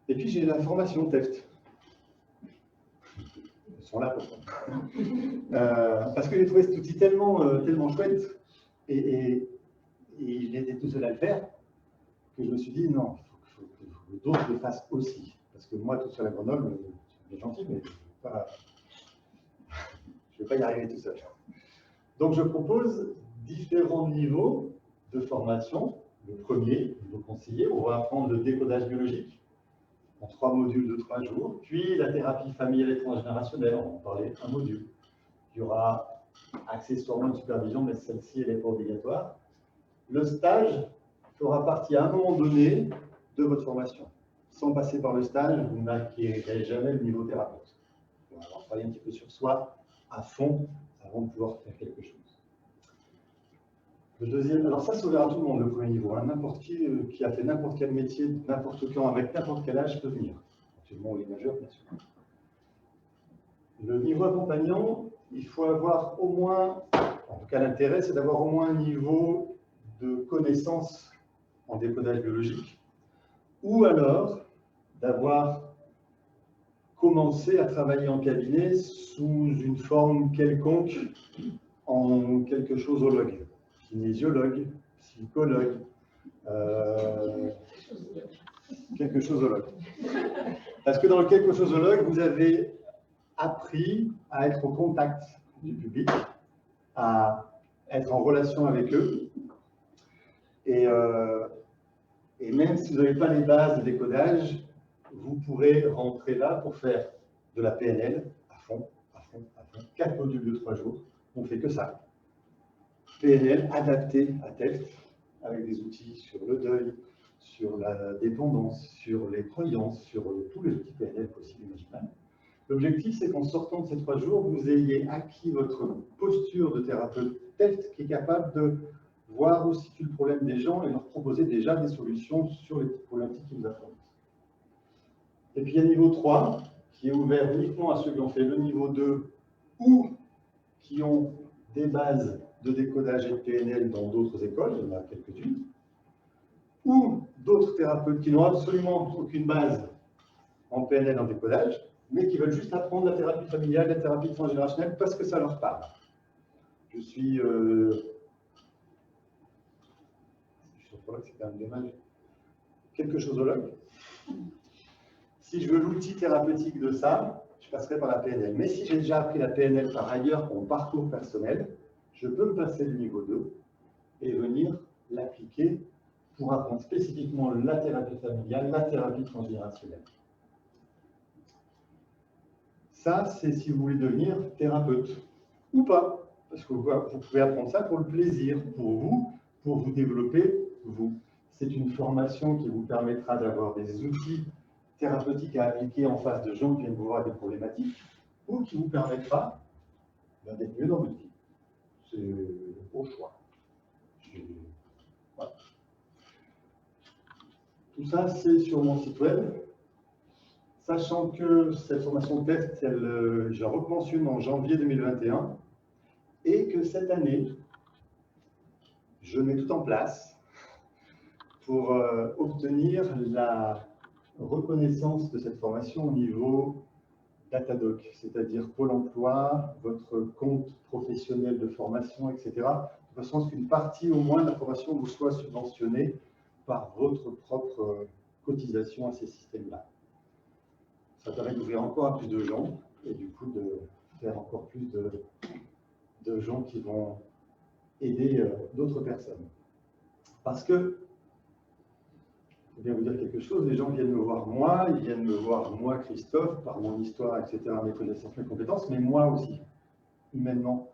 Et puis j'ai la formation TEFT. Ils sont là pour ça. Parce que j'ai trouvé cet outil tellement chouette et il était tout seul à le faire que je me suis dit non, il faut que d'autres le fassent aussi. Parce que moi, tout seul à Grenoble, c'est gentil, mais je ne vais pas y arriver tout seul. Donc je propose différents niveaux de formation. Le premier, niveau conseiller, on va apprendre le décodage biologique en 3 modules de 3 jours, puis la thérapie familiale et transgénérationnelle, on va en parler un module. Il y aura accessoirement une supervision, mais celle-ci, elle n'est pas obligatoire. Le stage fera partie à un moment donné de votre formation. Sans passer par le stage, vous n'acquérirez jamais le niveau thérapeute. On va travailler un petit peu sur soi à fond avant de pouvoir faire quelque chose. Le deuxième, alors ça s'ouvre à tout le monde, le premier niveau. Hein. N'importe qui a fait n'importe quel métier, n'importe quand, avec n'importe quel âge peut venir. Actuellement, les majeurs, bien sûr. Le niveau accompagnant, il faut avoir au moins, en tout cas l'intérêt, c'est d'avoir au moins un niveau de connaissance en décodage biologique, ou alors d'avoir commencé à travailler en cabinet sous une forme quelconque en quelque chosologue, kinésiologue, psychologue, quelque chosologue. Parce que dans le quelque chosologue, vous avez appris à être au contact du public, à être en relation avec eux. Et même si vous n'avez pas les bases de décodage, vous pourrez rentrer là pour faire de la PNL à fond, 4 modules de 3 jours. On ne fait que ça. PNL adapté à TEFT, avec des outils sur le deuil, sur la dépendance, sur les croyances, sur tous les outils PNL possibles et imaginables. L'objectif, c'est qu'en sortant de ces 3 jours, vous ayez acquis votre posture de thérapeute TEFT qui est capable de voir où se situe le problème des gens et leur proposer déjà des solutions sur les problématiques qui vous affrontent. Et puis il y a le niveau 3, qui est ouvert uniquement à ceux qui ont fait le niveau 2 ou qui ont des bases de décodage et de PNL dans d'autres écoles, il y en a quelques-unes, ou d'autres thérapeutes qui n'ont absolument aucune base en PNL, en décodage, mais qui veulent juste apprendre la thérapie familiale, la thérapie transgénérationnelle parce que ça leur parle. Je suis trouve que c'est quand même dommage. Quelque chosologue. Si je veux l'outil thérapeutique de ça, je passerai par la PNL. Mais si j'ai déjà appris la PNL par ailleurs en parcours personnel, je peux me passer du niveau 2 et venir l'appliquer pour apprendre spécifiquement la thérapie familiale, la thérapie transgénérationnelle. Ça, c'est si vous voulez devenir thérapeute ou pas. Parce que vous pouvez apprendre ça pour le plaisir, pour vous développer, vous. C'est une formation qui vous permettra d'avoir des outils thérapeutiques à appliquer en face de gens qui viennent vous voir avec des problématiques, ou qui vous permettra d'être mieux dans votre vie. C'est au choix. Voilà. Tout ça, c'est sur mon site web. Sachant que cette formation TEFT, je la rementionne en janvier 2021, et que cette année, je mets tout en place pour obtenir la reconnaissance de cette formation au niveau Datadoc, c'est-à-dire Pôle emploi, votre compte professionnel de formation, etc. De façon à ce qu'une partie au moins de la formation vous soit subventionnée par votre propre cotisation à ces systèmes-là. Ça permet d'ouvrir encore à plus de gens et du coup de faire encore plus de gens qui vont aider d'autres personnes. Parce que, je vais bien vous dire quelque chose, les gens viennent me voir moi, ils viennent me voir moi, Christophe, par mon histoire, etc., mes connaissances, mes compétences, mais moi aussi, humainement.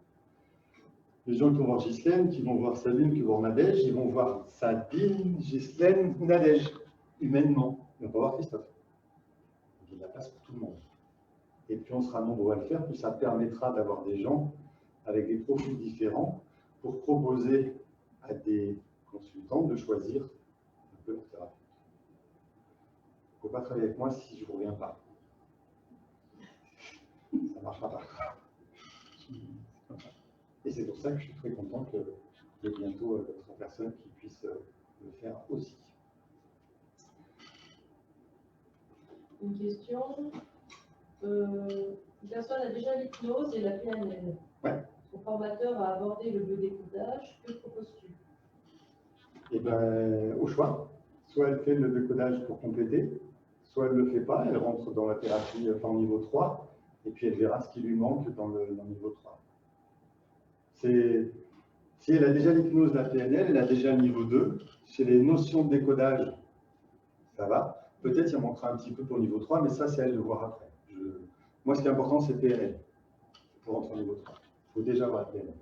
Les gens qui vont voir Ghislaine, qui vont voir Sabine, qui vont voir Nadège, ils vont voir Sabine, Ghislaine ou Nadège, humainement. Ils vont pas voir Christophe. Il y a de la place pour tout le monde. Et plus on sera nombreux à le faire, plus ça permettra d'avoir des gens avec des profils différents pour proposer à des consultants de choisir un peu leur thérapeute. Il ne faut pas travailler avec moi si je ne vous reviens pas. Ça ne marchera pas. Et c'est pour ça que je suis très content qu'il y ait bientôt d'autres personnes qui puissent le faire aussi. Une question. Une personne a déjà l'hypnose et la PNL. Ouais. Son formateur a abordé le biodécodage. Que proposes-tu? Et ben, au choix. Soit elle fait le décodage pour compléter, soit elle ne le fait pas, elle rentre dans la thérapie en niveau 3, et puis elle verra ce qui lui manque dans le niveau 3. Si elle a déjà l'hypnose, la PNL, elle a déjà le niveau 2. Chez les notions de décodage, ça va. Peut-être il en manquera un petit peu pour le niveau 3, mais ça, c'est à elle de voir après. Moi, ce qui est important, c'est PNL pour rentrer au niveau 3. Il faut déjà avoir la PNL.